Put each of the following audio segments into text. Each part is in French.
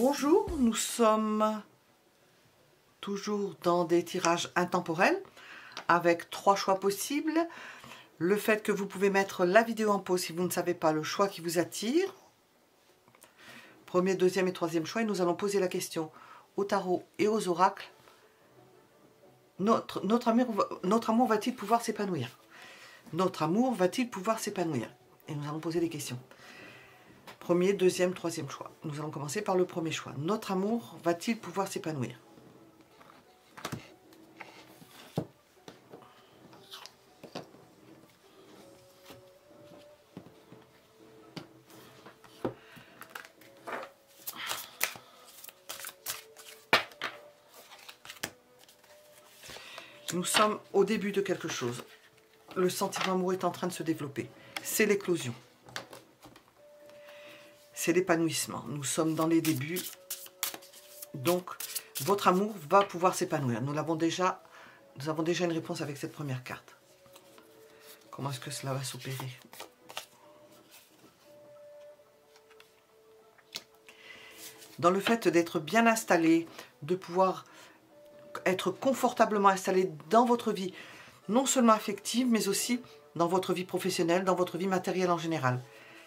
Bonjour, nous sommes toujours dans des tirages intemporels avec 3 choix possibles. Le fait que vous pouvez mettre la vidéo en pause si vous ne savez pas le choix qui vous attire. Premier, deuxième et troisième choix, et nous allons poser la question au tarot et aux oracles. Notre amour va-t-il pouvoir s'épanouir? Notre amour va-t-il pouvoir s'épanouir? Et nous allons poser des questions. Premier, deuxième, troisième choix. Nous allons commencer par le premier choix. Notre amour va-t-il pouvoir s'épanouir? Nous sommes au début de quelque chose. Le sentiment amoureux est en train de se développer. C'est l'éclosion. C'est l'épanouissement. Nous sommes dans les débuts. Donc, votre amour va pouvoir s'épanouir. Nous avons déjà une réponse avec cette première carte. Comment est-ce que cela va s'opérer? Dans le fait d'être bien installé, de pouvoir être confortablement installé dans votre vie, non seulement affective, mais aussi dans votre vie professionnelle, dans votre vie matérielle en général.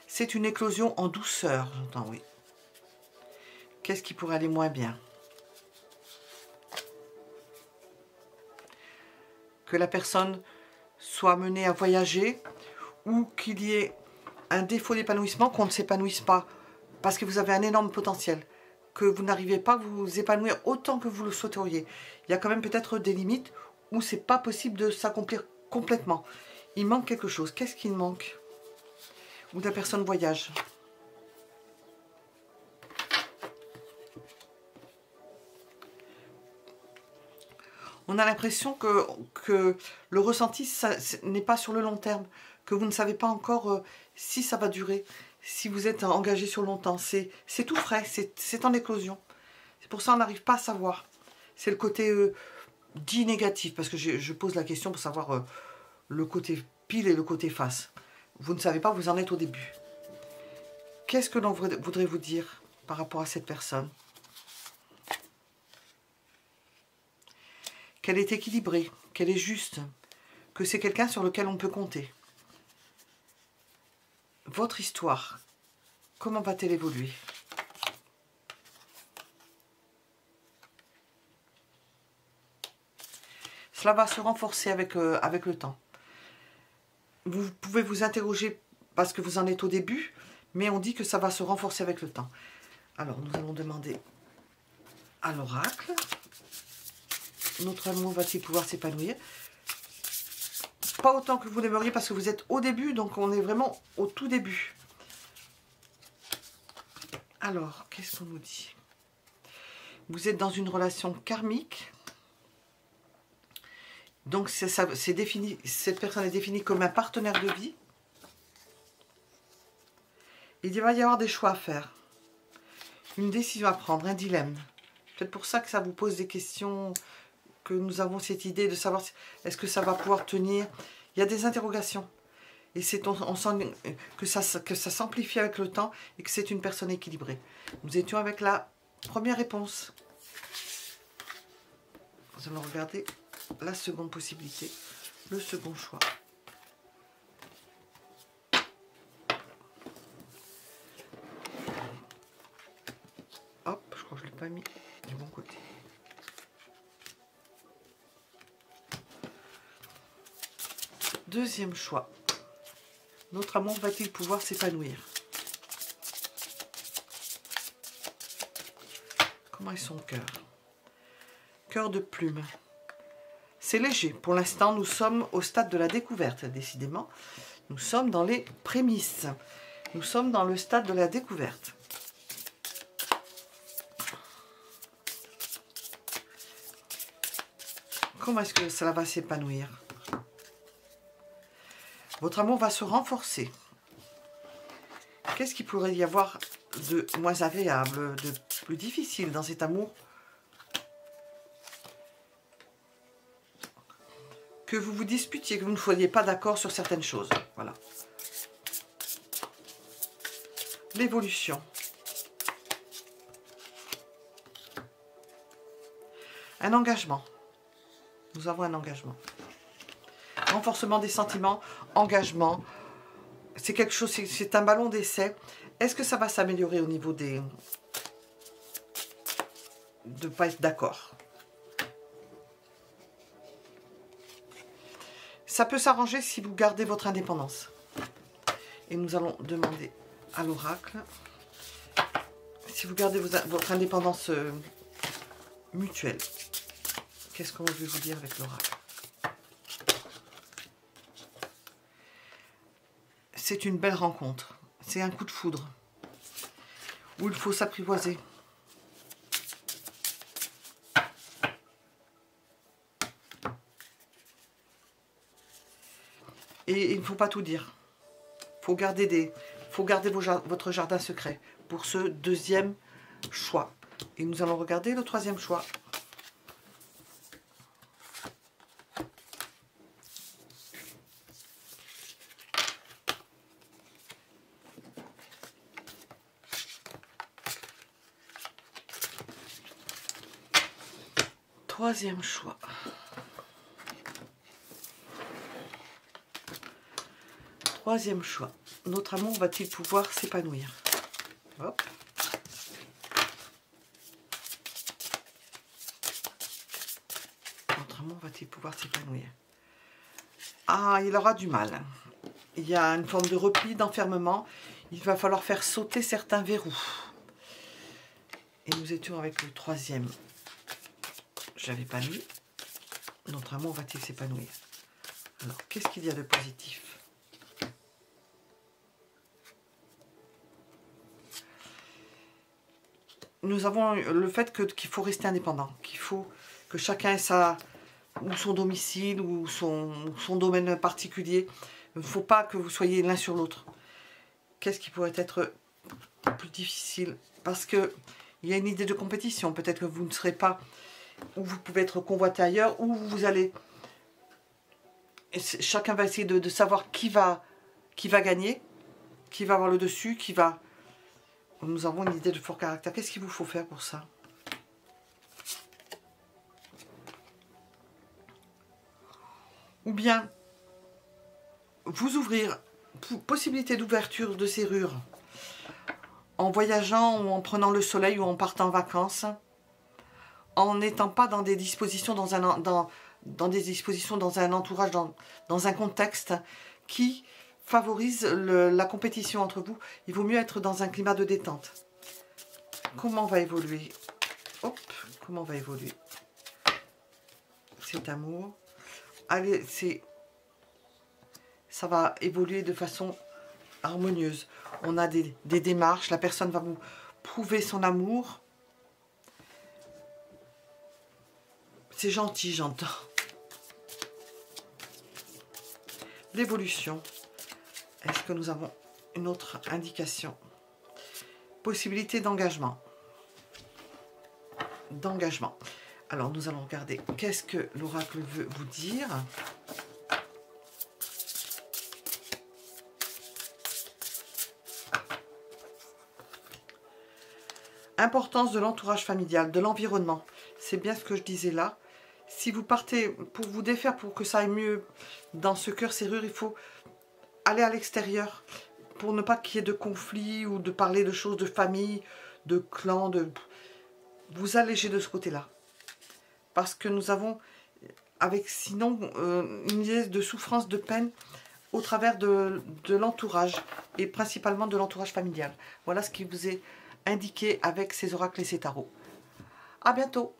C'est une éclosion en douceur, j'entends, oui. Qu'est-ce qui pourrait aller moins bien? Que la personne soit menée à voyager ou qu'il y ait un défaut d'épanouissement, qu'on ne s'épanouisse pas parce que vous avez un énorme potentiel, que vous n'arrivez pas à vous épanouir autant que vous le souhaiteriez. Il y a quand même peut-être des limites où c'est pas possible de s'accomplir complètement. Il manque quelque chose. Qu'est-ce qu'il manque? Ou la personne voyage. On a l'impression que le ressenti n'est pas sur le long terme, que vous ne savez pas encore si ça va durer, si vous êtes engagé sur longtemps. C'est tout frais, c'est en éclosion. C'est pour ça qu'on n'arrive pas à savoir. C'est le côté dit négatif, parce que je pose la question pour savoir le côté pile et le côté face. Vous ne savez pas, vous en êtes au début. Qu'est-ce que l'on voudrait vous dire par rapport à cette personne? Qu'elle est équilibrée, qu'elle est juste, que c'est quelqu'un sur lequel on peut compter. Votre histoire, comment va-t-elle évoluer? Cela va se renforcer avec le temps. Vous pouvez vous interroger parce que vous en êtes au début, mais on dit que ça va se renforcer avec le temps. Alors, nous allons demander à l'oracle. Notre amour va-t-il pouvoir s'épanouir? Pas autant que vous l'aimeriez parce que vous êtes au début, donc on est vraiment au tout début. Alors, qu'est-ce qu'on nous dit? Vous êtes dans une relation karmique. Donc, défini, cette personne est définie comme un partenaire de vie. Il va y avoir des choix à faire. Une décision à prendre, un dilemme. Peut-être pour ça que ça vous pose des questions, que nous avons cette idée de savoir est-ce que ça va pouvoir tenir. Il y a des interrogations. Et on sent que ça s'amplifie avec le temps et que c'est une personne équilibrée. Nous étions avec la première réponse. Nous allons regarder la seconde possibilité, le second choix. Hop, je crois que je ne l'ai pas mis du bon côté. Deuxième choix. Notre amour va-t-il pouvoir s'épanouir? Comment est son cœur? Cœur de plume. C'est léger. Pour l'instant, nous sommes au stade de la découverte, décidément. Nous sommes dans les prémices. Nous sommes dans le stade de la découverte. Comment est-ce que cela va s'épanouir? Votre amour va se renforcer. Qu'est-ce qu'il pourrait y avoir de moins agréable, de plus difficile dans cet amour? Que vous vous disputiez, que vous ne soyez pas d'accord sur certaines choses. Voilà. L'évolution. Un engagement. Nous avons un engagement. Renforcement des sentiments, engagement. C'est quelque chose, c'est un ballon d'essai. Est-ce que ça va s'améliorer au niveau des... de ne pas être d'accord? Ça peut s'arranger si vous gardez votre indépendance. Et nous allons demander à l'oracle si vous gardez votre indépendance mutuelle. Qu'est-ce qu'on veut vous dire avec l'oracle? C'est une belle rencontre. C'est un coup de foudre où il faut s'apprivoiser. Et il ne faut pas tout dire. Faut garder votre jardin secret pour ce deuxième choix. Et nous allons regarder le troisième choix. Troisième choix. Troisième choix. Notre amour va-t-il pouvoir s'épanouir? Hop. Notre amour va-t-il pouvoir s'épanouir? Ah, il aura du mal. Il y a une forme de repli, d'enfermement. Il va falloir faire sauter certains verrous. Et nous étions avec le troisième. Je l'avais pas mis. Notre amour va-t-il s'épanouir? Alors, qu'est-ce qu'il y a de positif? Nous avons le fait qu'il faut rester indépendant, qu'il faut que chacun ait ou son domicile ou son domaine particulier. Il ne faut pas que vous soyez l'un sur l'autre. Qu'est-ce qui pourrait être plus difficile? Parce qu'il y a une idée de compétition. Peut-être que vous ne serez pas, ou vous pouvez être convoité ailleurs, ou vous allez... Et chacun va essayer de savoir qui va gagner, qui va avoir le dessus, qui va... Nous avons une idée de fort caractère. Qu'est-ce qu'il vous faut faire pour ça? Ou bien, vous ouvrir, possibilité d'ouverture de serrure, en voyageant ou en prenant le soleil ou en partant en vacances, en n'étant pas dans des dispositions, dans un entourage, dans un contexte qui favorise la compétition entre vous. Il vaut mieux être dans un climat de détente. Comment va évoluer? Hop, comment va évoluer cet amour? Allez, ça va évoluer de façon harmonieuse. On a des démarches, la personne va vous prouver son amour. C'est gentil, j'entends. L'évolution. Est-ce que nous avons une autre indication? Possibilité d'engagement. D'engagement. Alors, nous allons regarder qu'est-ce que l'oracle veut vous dire. Importance de l'entourage familial, de l'environnement. C'est bien ce que je disais là. Si vous partez pour vous défaire, pour que ça aille mieux dans ce cœur serrure, il faut aller à l'extérieur pour ne pas qu'il y ait de conflits ou de parler de choses de famille, de clan, de vous alléger de ce côté-là. Parce que nous avons, avec sinon, une idée de souffrance, de peine au travers de l'entourage et principalement de l'entourage familial. Voilà ce qui vous est indiqué avec ces oracles et ces tarots. À bientôt!